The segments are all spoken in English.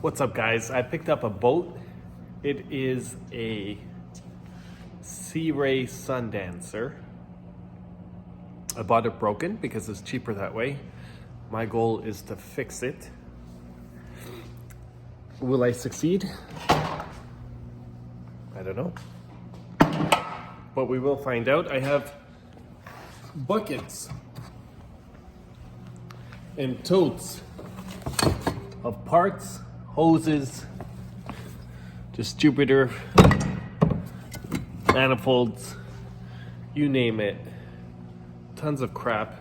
What's up, guys? I picked up a boat. It is a Searay Sundancer. I bought it broken because it's cheaper that way. My goal is to fix it. Will I succeed? I don't know. But we will find out. I have buckets and totes of parts, hoses, distributor, manifolds, you name it. Tons of crap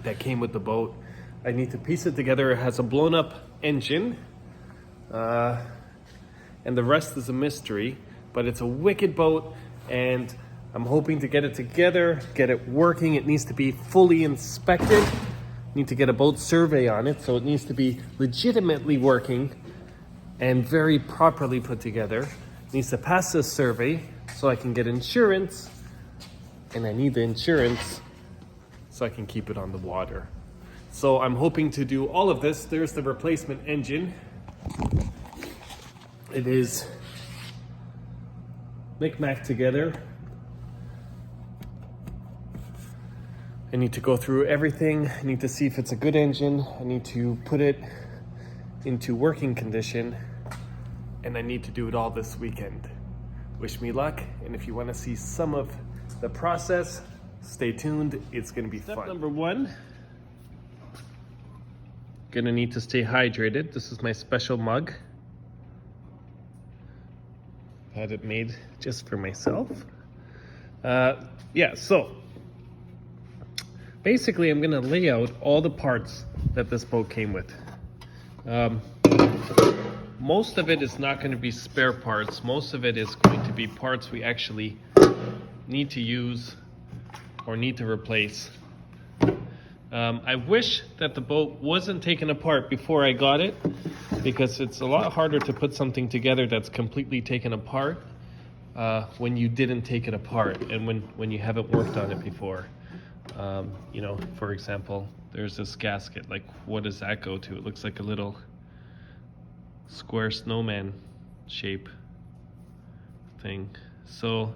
that came with the boat. I need to piece it together. It has a blown up engine, and the rest is a mystery, but it's a wicked boat, and I'm hoping to get it together, get it working. It needs to be fully inspected. Need to get a boat survey on it, so it needs to be legitimately working and very properly put together. It needs to pass this survey so I can get insurance, and I need the insurance so I can keep it on the water. So I'm hoping to do all of this. There's the replacement engine. It is micmac together. I need to go through everything. I need to see if it's a good engine. I need to put it into working condition, and I need to do it all this weekend. Wish me luck, and if you want to see some of the process, stay tuned. It's going to be fun. Step number 1, gonna need to stay hydrated. This is my special mug. Had it made just for myself. So basically, I'm gonna lay out all the parts that this boat came with. Most of it is not gonna be spare parts. Most of it is going to be parts we actually need to use or need to replace. I wish that the boat wasn't taken apart before I got it, because it's a lot harder to put something together that's completely taken apart when you didn't take it apart and when you haven't worked on it before. For example, there's this gasket. Like, what does that go to? It looks like a little square snowman shape thing. So,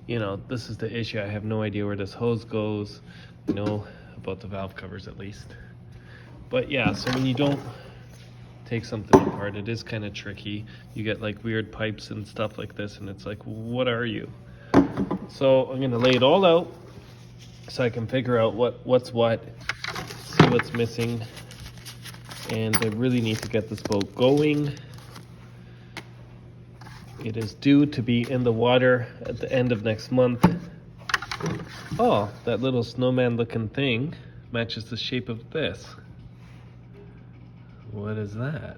this is the issue. I have no idea where this hose goes. I know about the valve covers at least. But yeah, so when you don't take something apart, it is kind of tricky. You get like weird pipes and stuff like this, and it's like, what are you? So I'm gonna lay it all out so I can figure out what's what, see what's missing, and I really need to get this boat going. It is due to be in the water at the end of next month. Oh, that little snowman looking thing matches the shape of this. What is that?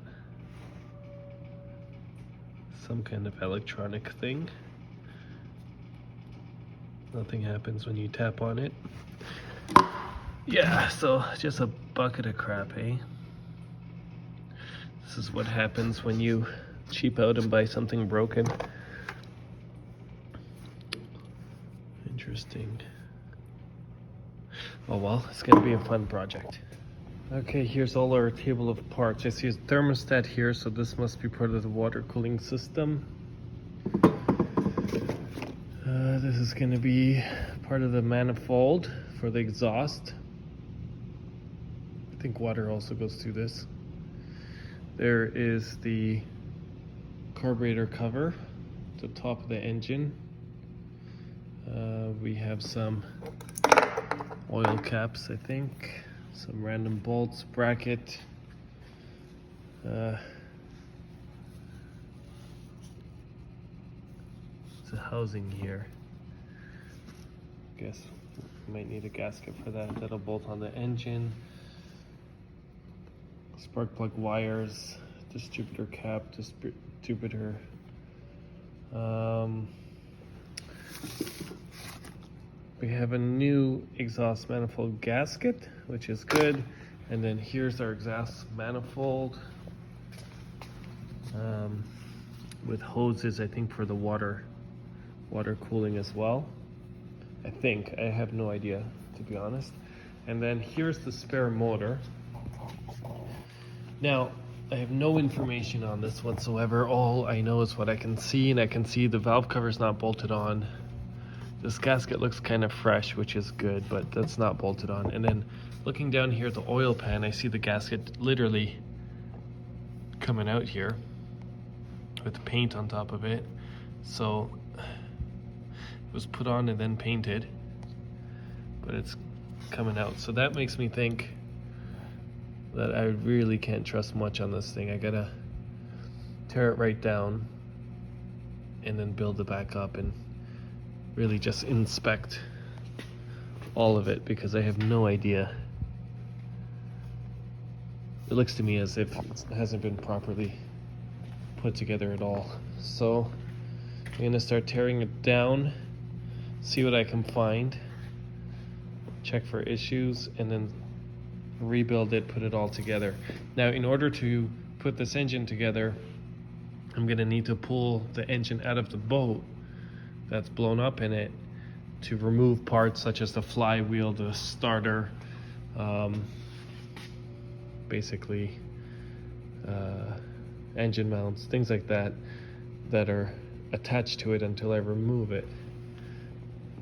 Some kind of electronic thing. Nothing happens when you tap on it. Yeah, so just a bucket of crap, eh? This is what happens when you cheap out and buy something broken. Interesting. Oh well, it's gonna be a fun project. Okay, here's all our table of parts. I see a thermostat here, so this must be part of the water cooling system. This is going to be part of the manifold for the exhaust. I think water also goes through this. There is the carburetor cover, the top of the engine. We have some oil caps, I think. Some random bolts, bracket. It's a housing here. Guess we might need a gasket for that. That'll bolt on the engine. Spark plug wires, distributor cap, distributor. We have a new exhaust manifold gasket, which is good. And then here's our exhaust manifold with hoses, I think, for the water cooling as well. I think. I have no idea, to be honest. And then here's the spare motor. Now, I have no information on this whatsoever. All I know is what I can see, and I can see the valve cover's not bolted on. This gasket looks kind of fresh, which is good, but that's not bolted on. And then looking down here at the oil pan, I see the gasket literally coming out here with paint on top of it. So it was put on and then painted, but it's coming out. So that makes me think that I really can't trust much on this thing. I gotta tear it right down and then build it back up and really just inspect all of it, because I have no idea. It looks to me as if it hasn't been properly put together at all. So I'm gonna start tearing it down, see what I can find, check for issues, and then rebuild it, put it all together. Now, in order to put this engine together, I'm gonna need to pull the engine out of the boat that's blown up in it to remove parts such as the flywheel, the starter, basically engine mounts, things like that that are attached to it until I remove it.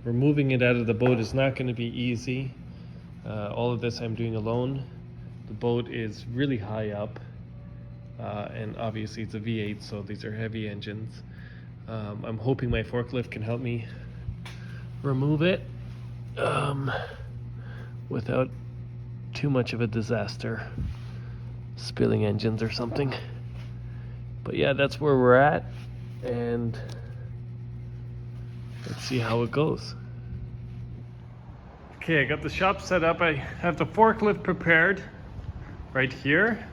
Removing it out of the boat is not going to be easy. All of this I'm doing alone. The boat is really high up, and obviously it's a V8, so these are heavy engines. I'm hoping my forklift can help me remove it without too much of a disaster, spilling engines or something. But yeah, that's where we're at, and let's see how it goes. Okay, I got the shop set up. I have the forklift prepared right here,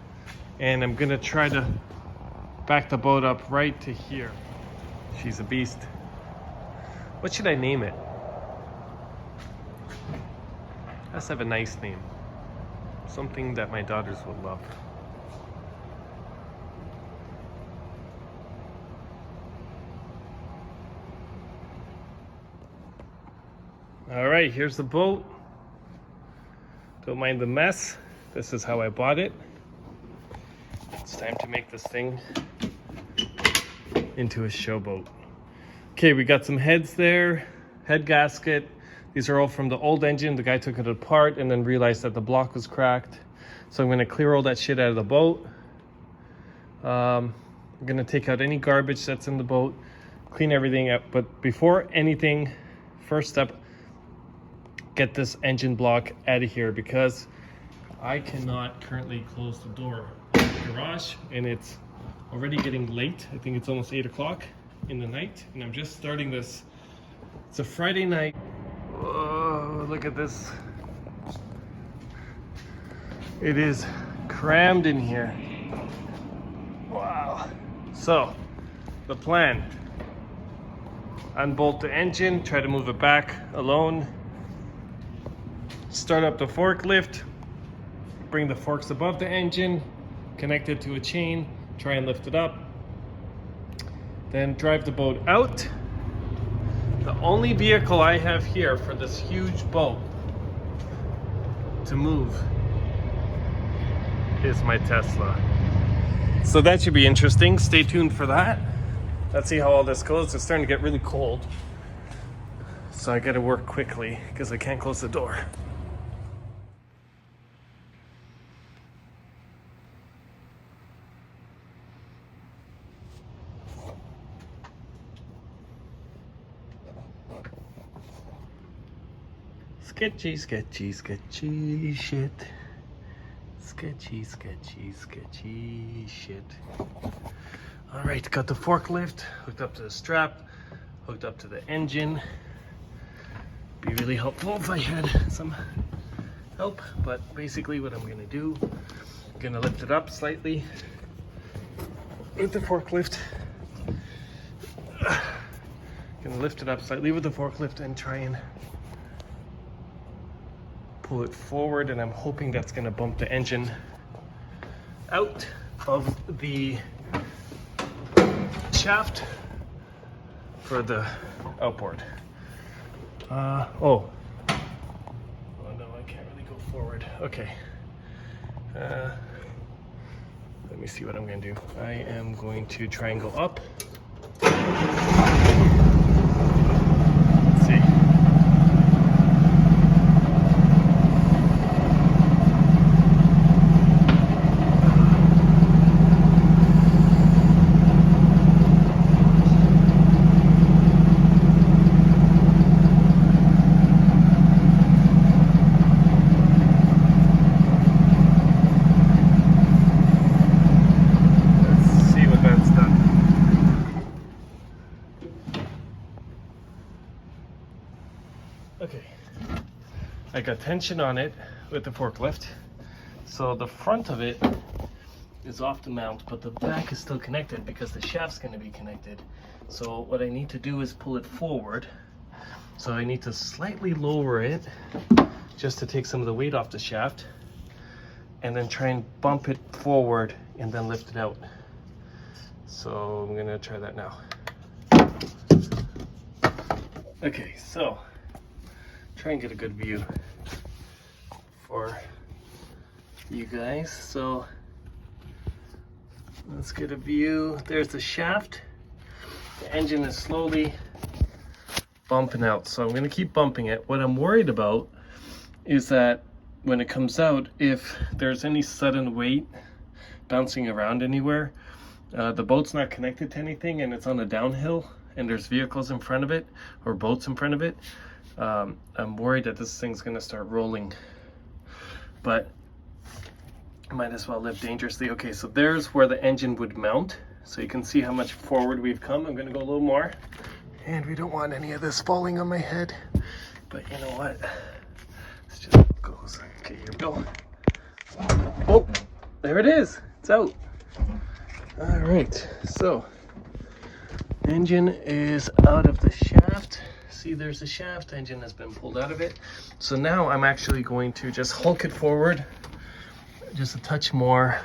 and I'm gonna try to back the boat up right to here. She's a beast. What should I name it? Let's have a nice name. Something that my daughters would love. All right, here's the boat. Don't mind the mess. This is how I bought it. It's time to make this thing into a showboat. Okay, we got some heads there, head gasket. These are all from the old engine. The guy took it apart and then realized that the block was cracked. So I'm gonna clear all that shit out of the boat. I'm gonna take out any garbage that's in the boat, clean everything up. But before anything, first step, get this engine block out of here, because I cannot currently close the door of the garage, and it's already getting late. I think it's almost 8 o'clock in the night, and I'm just starting this. It's a Friday night. Whoa, look at this. It is crammed in here. Wow. So, the plan: unbolt the engine, try to move it back alone, start up the forklift, bring the forks above the engine, connect it to a chain, try and lift it up, then drive the boat out. The only vehicle I have here for this huge boat to move is my Tesla. So that should be interesting. Stay tuned for that. Let's see how all this goes. It's starting to get really cold, so I gotta work quickly because I can't close the door. Sketchy, sketchy, sketchy shit. Sketchy, sketchy, sketchy shit. All right, got the forklift hooked up to the strap, hooked up to the engine. Be really helpful if I had some help, but basically what I'm gonna do, I'm gonna lift it up slightly with the forklift. Gonna lift it up slightly with the forklift and try and pull it forward, and I'm hoping that's gonna bump the engine out of the shaft for the outboard. Oh no, I can't really go forward. Okay. Let Let me see what I'm going to do. I am going to try and go up. Let's see. Okay, I got tension on it with the forklift, so the front of it is off the mount, but the back is still connected because the shaft's going to be connected. So what I need to do is pull it forward. So I need to slightly lower it just to take some of the weight off the shaft, and then try and bump it forward and then lift it out. So I'm going to try that now. Okay, so try and get a good view for you guys. So let's get a view. There's the shaft. The engine is slowly bumping out, so I'm going to keep bumping it. What I'm worried about is that when it comes out, if there's any sudden weight bouncing around anywhere, the boat's not connected to anything and it's on a downhill and there's vehicles in front of it or boats in front of it, I'm worried that this thing's going to start rolling, but I might as well live dangerously. Okay, so there's where the engine would mount, so you can see how much forward we've come. I'm going to go a little more, and we don't want any of this falling on my head, but you know what, let's just go. Okay, here we go. Oh, there it is, it's out. All right, so engine is out of the shaft. See, there's the shaft. Engine has been pulled out of it. So now I'm actually going to just hulk it forward just a touch more.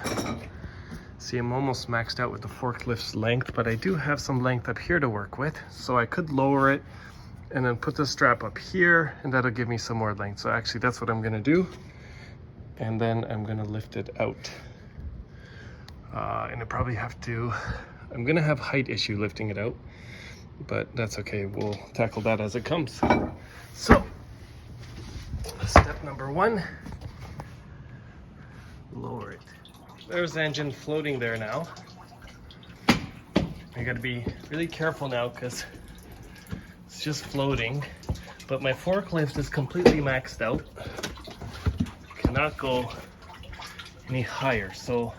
See, I'm almost maxed out with the forklift's length, but I do have some length up here to work with. So I could lower it and then put the strap up here, and that'll give me some more length. So actually that's what I'm gonna do. And then I'm gonna lift it out. And I probably have to, I'm gonna have height issue lifting it out, but that's okay. We'll tackle that as it comes. So, step number one, lower it. There's the engine floating there now. I gotta be really careful now because it's just floating, but my forklift is completely maxed out. Cannot go any higher. So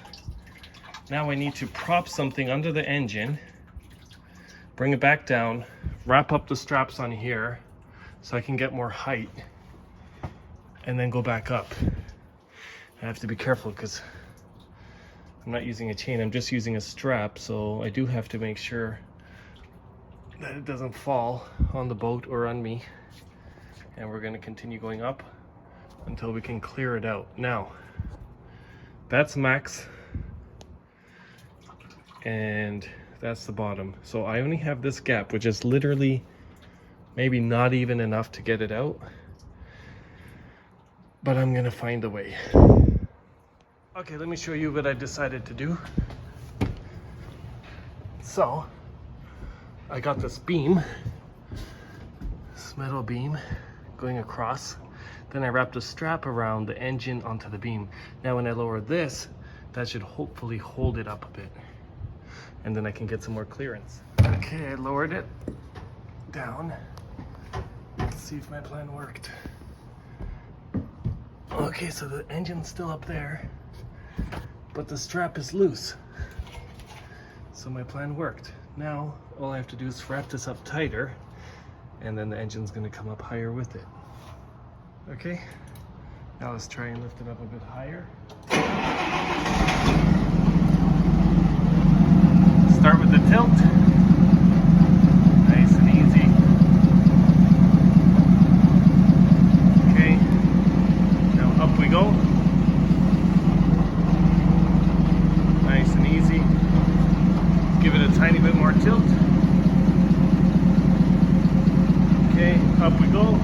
now I need to prop something under the engine, bring it back down, wrap up the straps on here so I can get more height, and then go back up. I have to be careful because I'm not using a chain, I'm just using a strap, so I do have to make sure that it doesn't fall on the boat or on me. And we're going to continue going up until we can clear it out. Now, that's max, and that's the bottom. So I only have this gap, which is literally maybe not even enough to get it out, but I'm gonna find a way. Okay, let me show you what I decided to do. So I got this beam, this metal beam going across. Then I wrapped a strap around the engine onto the beam. Now when I lower this, that should hopefully hold it up a bit, and then I can get some more clearance. Okay, I lowered it down. Let's see if my plan worked. Okay, so the engine's still up there, but the strap is loose. So my plan worked. Now, all I have to do is wrap this up tighter, and then the engine's gonna come up higher with it. Okay, now let's try and lift it up a bit higher. Start with the tilt. Nice and easy. Okay, now up we go. Nice and easy. Give it a tiny bit more tilt. Okay, up we go.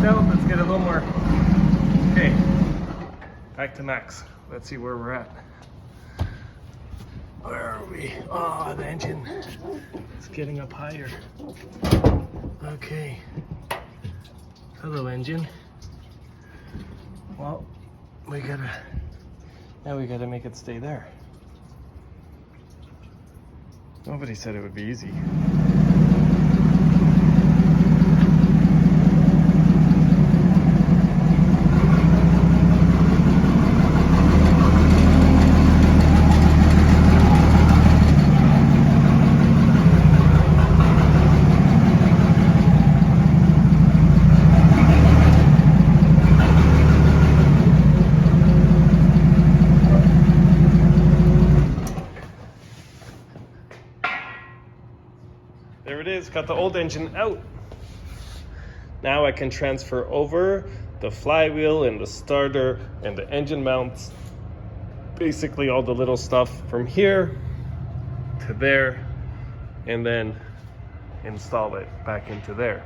maxed out. Let's get a little more. Okay, back to max. Let's see where we're at. Where are we? Oh, the engine is getting up higher. Okay. Hello, engine. Well, now we gotta make it stay there. Nobody said it would be easy. There it is, got the old engine out. Now I can transfer over the flywheel and the starter and the engine mounts, basically all the little stuff from here to there, and then install it back into there.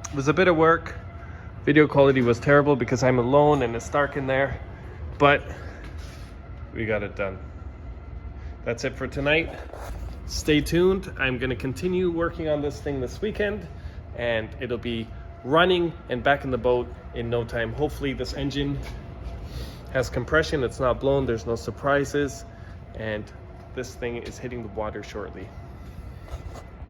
It was a bit of work. Video quality was terrible because I'm alone and it's dark in there, but we got it done. That's it for tonight. Stay tuned. I'm going to continue working on this thing this weekend, and it'll be running and back in the boat in no time. Hopefully this engine has compression, it's not blown, there's no surprises, and this thing is hitting the water shortly.